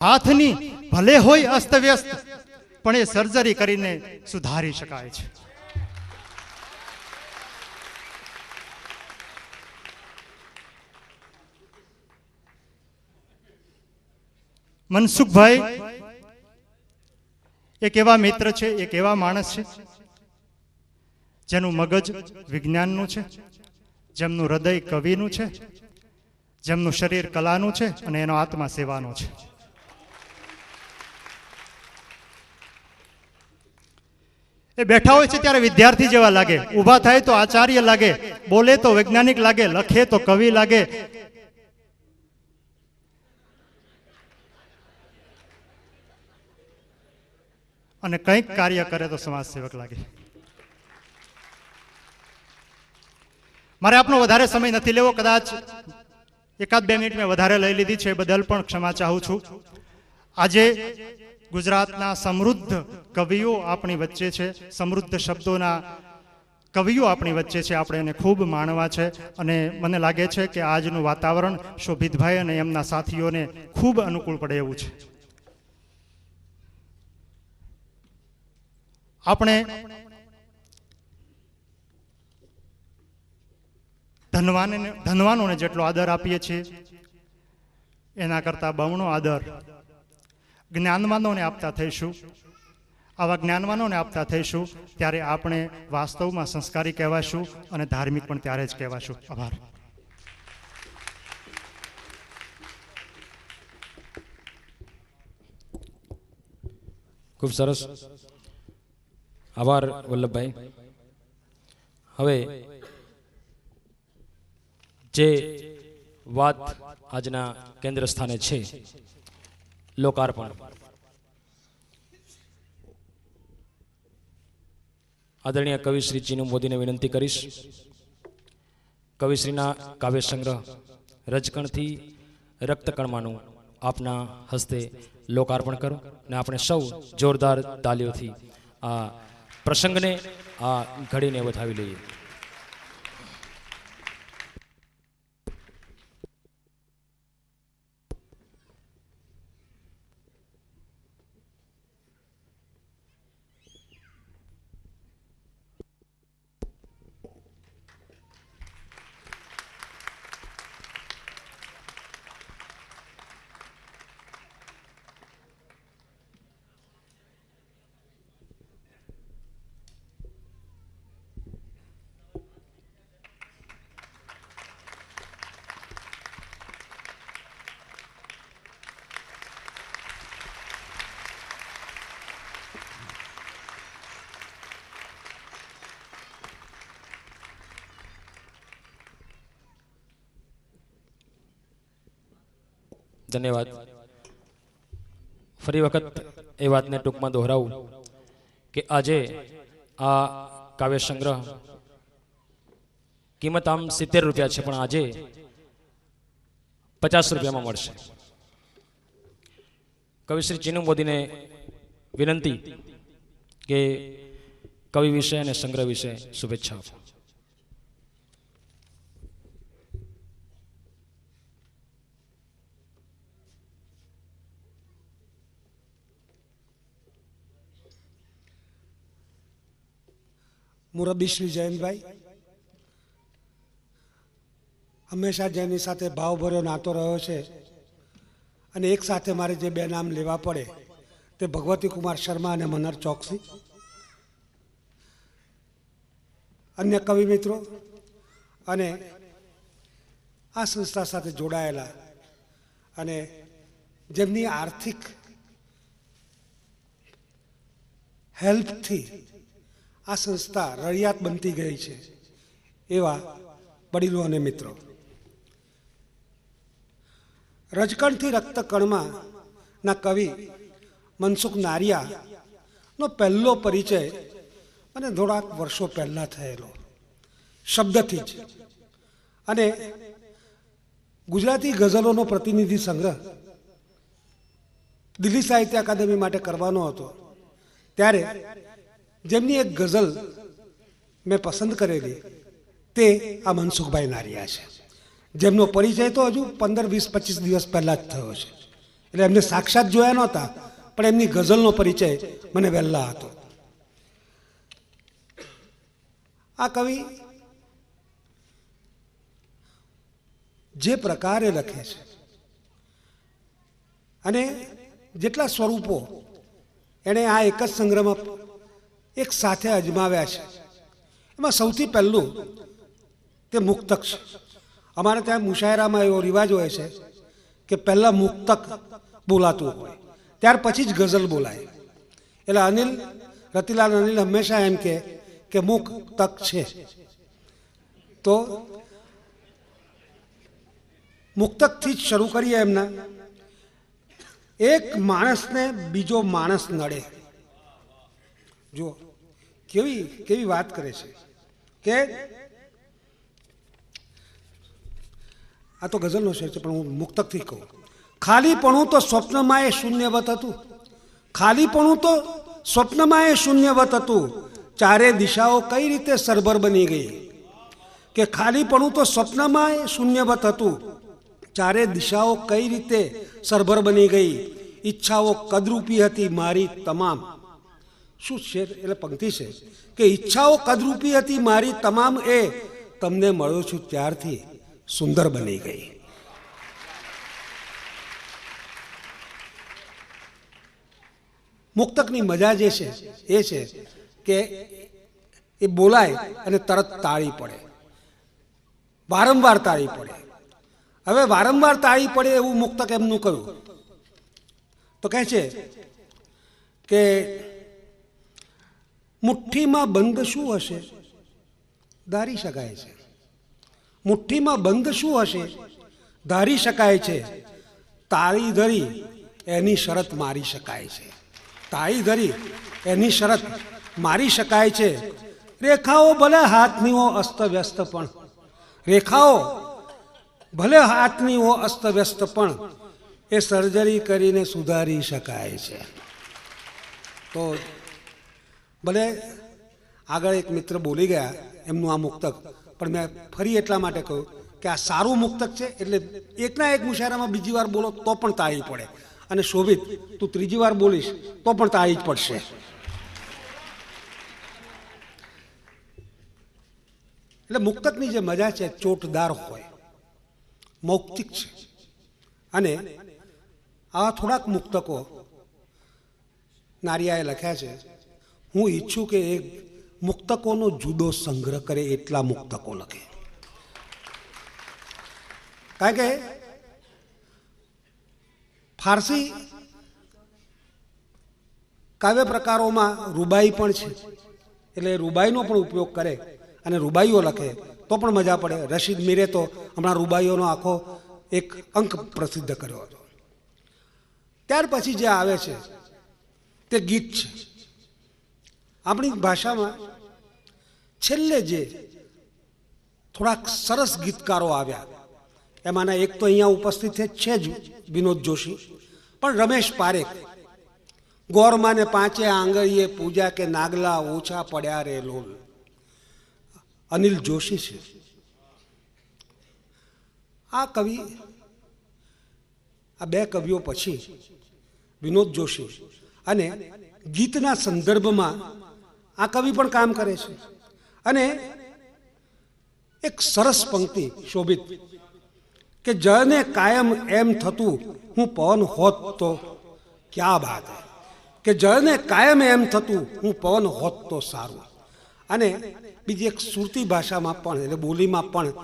હાથની ભલે હોય અસ્તવ્યસ્ત, પણ એ સર્જરી કરીને સુધારી શકાય છે. મનસુખભાઈ એક એવા મિત્ર છે, એક એવા માણસ છે જેનું મગજ વિજ્ઞાનનું છે, જેમનું હૃદય કવિનું છે, જેમનું શરીર કલાનું છે અને એનો આત્મા સેવાનો છે. એ બેઠા હોય છે ત્યારે વિદ્યાર્થી જેવા લાગે, ઊભા થાય તો આચાર્ય લાગે, બોલે તો વૈજ્ઞાનિક લાગે, લખે તો કવિ લાગે, અને કંઈક કાર્ય કરે તો સમાજ સેવક લાગે. મારે આપનો વધારે સમય નથી લેવો, કદાચ 1-2 મિનિટ મેં વધારે લઈ લીધી છે, બદલ પણ ક્ષમા ચાહું છું. આજે ગુજરાતના સમૃદ્ધ કવિઓ આપણી વચ્ચે છે, સમૃદ્ધ શબ્દોના કવિઓ આપણી વચ્ચે છે, આપણે એને ખૂબ માણવા છે. અને મને લાગે છે કે આજનું વાતાવરણ શોભિતભાઈ અને એમના સાથીઓને ખૂબ અનુકૂળ પડે એવું છે. આપણે ધનવાનોને જેટલો આદર આપીએ છીએ એના કરતાં બમણો આદર જ્ઞાનવાનોને આપતા થઈશું. આવા જ્ઞાનવાનોને આપતા થઈશું ત્યારે આપણે વાસ્તવમાં સંસ્કારી કહેવાશું અને ધાર્મિક પણ ત્યારે જ કહેવાશું. આભાર. ખૂબ સરસ, આભાર વલ્લભભાઈ. હવે જે વાત આજના કેન્દ્ર સ્થાને છે, લોકાર્પણ. આદરણીય કવિશ્રી ચીનુ મોદીને વિનંતી કરીશ, કવિશ્રીના કાવ્ય સંગ્રહ રજકણથી રક્તકણમાનું આપના હસ્તે લોકાર્પણ કરો અને આપણે સૌ જોરદાર તાલીઓથી આ પ્રસંગને, આ ઘડીને વધાવી લઈએ. ધન્યવાદ. ફરી વખત એ વાતને ટૂંકમાં દોહરાવું કે આજે આ કાવ્ય સંગ્રહ કિંમત આમ 70 રૂપિયા છે, પણ આજે 50 રૂપિયામાં મળશે. કવિશ્રી ચીનુ મોદીને વિનંતી કે કવિ વિશે અને સંગ્રહ વિશે શુભેચ્છા આપો. મુરબ્બી શ્રી જયંતભાઈ, હંમેશા જેની સાથે ભાવભર્યો નાતો રહ્યો છે, અને એક સાથે મારે જે 2 નામ લેવા પડે તે ભગવતી કુમાર શર્મા અને મનહર ચોકસી. અન્ય કવિ મિત્રો અને આ સંસ્થા સાથે જોડાયેલા અને જેમની આર્થિક હેલ્પથી આ સંસ્થા રળિયાત બનતી ગઈ છે એવા વડીલો અને મિત્રો. રજકણથી રક્તકણમાં ના કવિ મનસુખ નારિયાનો પહેલો પરિચય મને થોડાક વર્ષો પહેલા થયેલો, શબ્દથી જ. અને ગુજરાતી ગઝલોનો પ્રતિનિધિ સંગ્રહ દિલ્હી સાહિત્ય અકાદમી માટે કરવાનો હતો ત્યારે જેમની એક ગઝલ મેં પસંદ કરેલી તે આ મનસુખભાઈ નારિયા છે, જેમનો પરિચય તો હજુ 15, 20, 25 દિવસ પહેલા જ થયો છે. એટલે એમને સાક્ષાત જોયા નહોતા, પણ એમની ગઝલનો પરિચય મને વહેલા હતો. આ કવિ જે પ્રકારે લખે છે અને જેટલા સ્વરૂપો એણે આ એક જ સંગ્રહમાં એક સાથે અજમાવ્યા છે, એમાં સૌથી પહેલું તે મુક્તક છે. અમારે ત્યાં મુશાયરામાં એવો રિવાજ હોય છે કે પહેલાં મુક્તક બોલાતું હોય, ત્યાર પછી જ ગઝલ બોલાય. એટલે રતિલાલ અનિલ હંમેશા એમ કે મુક્તક છે. તો મુક્તકથી જ શરૂ કરીએ. એમના એક માણસને બીજો માણસ નડે. જો કેવી વાત કરે છે કે આ તો ગઝલનો શેર છે, પણ હું મુક્તકથી કહું. ખાલીપણું તો સ્વપ્નમાં એ શૂન્યવત હતું, ખાલીપણું તો સ્વપ્નમાં એ શૂન્યવત હતું, ચારે દિશાઓ કઈ રીતે સરભર બની ગઈ. કે ખાલીપણું તો સ્વપ્નમાં એ શૂન્યવત હતું, ચારે દિશાઓ કઈ રીતે સરભર બની ગઈ, ઈચ્છાઓ કદરૂપી હતી મારી તમામ. શું શેર એટલે પંક્તિ છે કે ઈચ્છાઓ કદરૂપી હતી મારી તમામ, એ તમને મળ્યો છું ત્યારથી સુંદર બની ગઈ. મુક્તકની મજા જે છે એ છે કે એ બોલાય અને તરત તાળી પડે, વારંવાર તાળી પડે. હવે વારંવાર તાળી પડે એવું મુક્તક એમનું કહ્યું તો કહે છે કે મુઠ્ઠીમાં બંધ શું હશે ધારી શકાય છે, મુઠ્ઠીમાં બંધ શું હશે ધારી શકાય છે, તાળી ધરી એની શરત મારી શકાય છે, તાળી ધરી એની શરત મારી શકાય છે. રેખાઓ ભલે હાથની હો અસ્તવ્યસ્ત પણ, રેખાઓ ભલે હાથની હો અસ્તવ્યસ્ત પણ, એ સર્જરી કરીને સુધારી શકાય છે. તો ભલે આગળ એક મિત્ર બોલી ગયા એમનું આ મુક્તક, પણ મેં ફરી એટલા માટે કહ્યું કે આ સારું મુક્તક છે, એટલે એકના એક મુશાયરામાં બીજી વાર બોલો તો પણ તાળી પડે, અને શોભિત તું ત્રીજી વાર બોલીશ તો પણ તાળી જ પડશે. એટલે મુક્તકની જે મજા છે ચોટદાર હોય, મૌખિક છે. અને આવા થોડાક મુક્તકો નારિયાએ લખ્યા છે. હું ઈચ્છું કે એક મુક્તકોનો જુદો સંગ્રહ કરે એટલા મુક્તકો લખે. કારણ કે ફારસી કાવ્ય પ્રકારોમાં રૂબાઈ પણ છે, એટલે રૂબાઈનો પણ ઉપયોગ કરે અને રૂબાઈઓ લખે તો પણ મજા પડે. રશીદ મીરે તો હમણાં રૂબાઈઓનો આખો એક અંક પ્રસિદ્ધ કર્યો હતો. ત્યાર પછી જે આવે છે તે ગીત છે. આપણી ભાષામાં છેલ્લે જે થોડાક સરસ ગીતકારો આવ્યા, એમાંના એક તો અહીંયા ઉપસ્થિત છે જ વિનોદ જોશી, પણ રમેશ પારેખ, ગોરમાને પાંચે આંગળીએ પૂજા કે નાગલા ઓછા પડ્યા રે લોલ, અનિલ જોશી છે. આ કવિ, આ બે કવિઓ પછી વિનોદ જોશી અને ગીતના સંદર્ભમાં આ કવિ પણ કામ કરે છે. અને એક સરસ પંક્તિ શોભિત કે જળને કાયમ એમ થતું હું પવન હોત તો ક્યાં બાત, કે જળને કાયમ એમ થતું હું પવન હોત તો સારું. અને બીજી એક સુરતી ભાષામાં પણ એટલે બોલીમાં પણ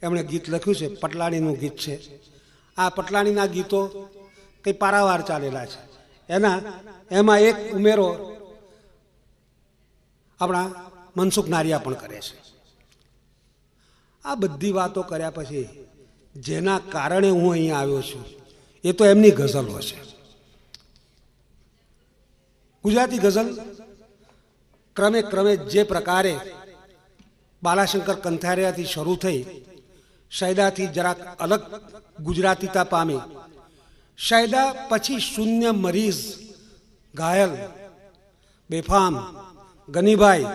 એમણે ગીત લખ્યું છે, પટલાણીનું ગીત છે. આ પટલાણીના ગીતો કંઈ પારાવાર ચાલેલા છે. એમાં એક ઉમેરો આપણા મનસુખ નારિયા પણ કરે છે. આ બધી વાતો કર્યા પછી જેના કારણે હું અહીંયા આવ્યો છું એ તો એમની ગઝલો છે. ગુજરાતી ગઝલ ક્રમે જે પ્રકારે બાલાશંકર કંથારિયાથી શરૂ થઈ, શાયદાથી જરાક અલગ ગુજરાતીતા પામી, શાયદા પછી શૂન્ય મરીઝ, ઘાયલ, બેફામ, ગનીભાઈ,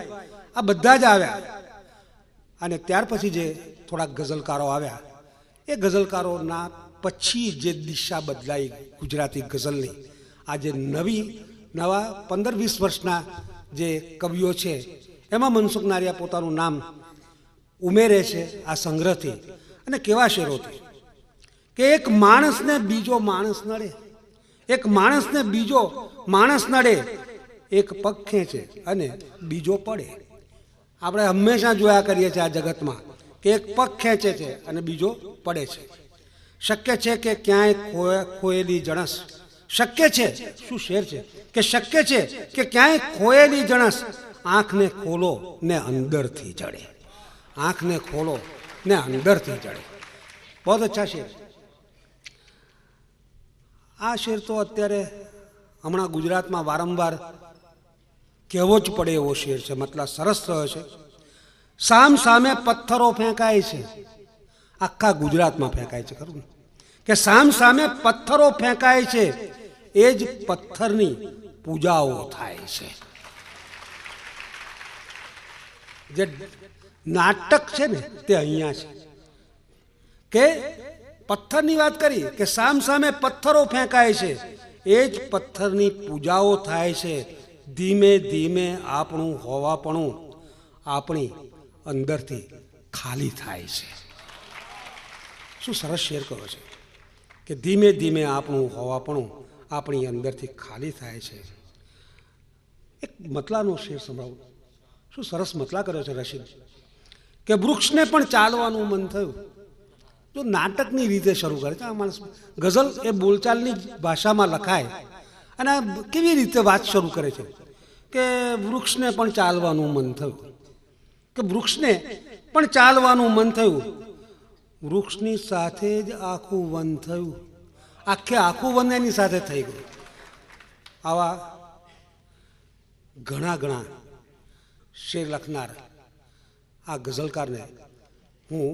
આ બધા જ આવ્યા. અને ત્યાર પછી જે થોડાક ગઝલકારો આવ્યા, એ ગઝલકારોના પછી જે દિશા બદલાઈ ગુજરાતી ગઝલની, આજે નવા 15-20 વર્ષના જે કવિઓ છે એમાં મનસુખ નારિયા પોતાનું નામ ઉમેરે છે આ સંગ્રહથી. અને કેવા શેરોથી કે એક માણસને બીજો માણસ નડે, એક માણસને બીજો માણસ નડે, એક પગ ખેંચે અને બીજો પડે. આપણે હંમેશા જોયા કરીએ છીએ આ જગતમાં કે એક પગ ખેંચે છે અને બીજો પડે છે. શક્ય છે કે ક્યાંય ખોયેલી જણસ, શક્ય છે, શું શેર છે કે શક્ય છે કે ક્યાંય ખોયેલી જણસ આંખને ખોલો ને અંદરથી જડે, આંખને ખોલો ને અંદરથી જડે. બહુ અચ્છા શેર. આ શેર તો અત્યારે હમણાં ગુજરાતમાં વારંવાર કહેવો જ પડે એવો શેર છે, મતલબ સરસ રહ્યો છે. સામ સામે પથ્થરો ફેંકાય છે, આખા ગુજરાતમાં ફેંકાય છે, ખરું ને? કે સામ સામે પથ્થરો ફેંકાય છે, એ જ પથ્થરની પૂજાઓ થાય છે. જે નાટક છે ને તે અહીંયા છે કે પથ્થરની વાત કરી કે સામ સામે પથ્થરો ફેંકાય છે, એ જ પથ્થરની પૂજાઓ થાય છે. ધીમે ધીમે આપણું હોવાપણું આપણી અંદરથી ખાલી થાય છે. શું સરસ શેર કરો છે કે ધીમે ધીમે આપણું હોવાપણું આપણી અંદરથી ખાલી થાય છે. એક મતલાનો શેર સંભળાવું. શું સરસ મતલા કર્યો છે રશીદ કે વૃક્ષને પણ ચાલવાનું મન થયું. જો નાટકની રીતે શરૂ કરે છે આ માણસ. ગઝલ એ બોલચાલની ભાષામાં લખાય અને કેવી રીતે વાત શરૂ કરે છે કે વૃક્ષને પણ ચાલવાનું મન થયું, કે વૃક્ષને પણ ચાલવાનું મન થયું, વૃક્ષની સાથે જ આખું વન થયું, આખું વન એની સાથે થઈ ગયું. આવા ઘણા શેર લખનાર આ ગઝલકારને હું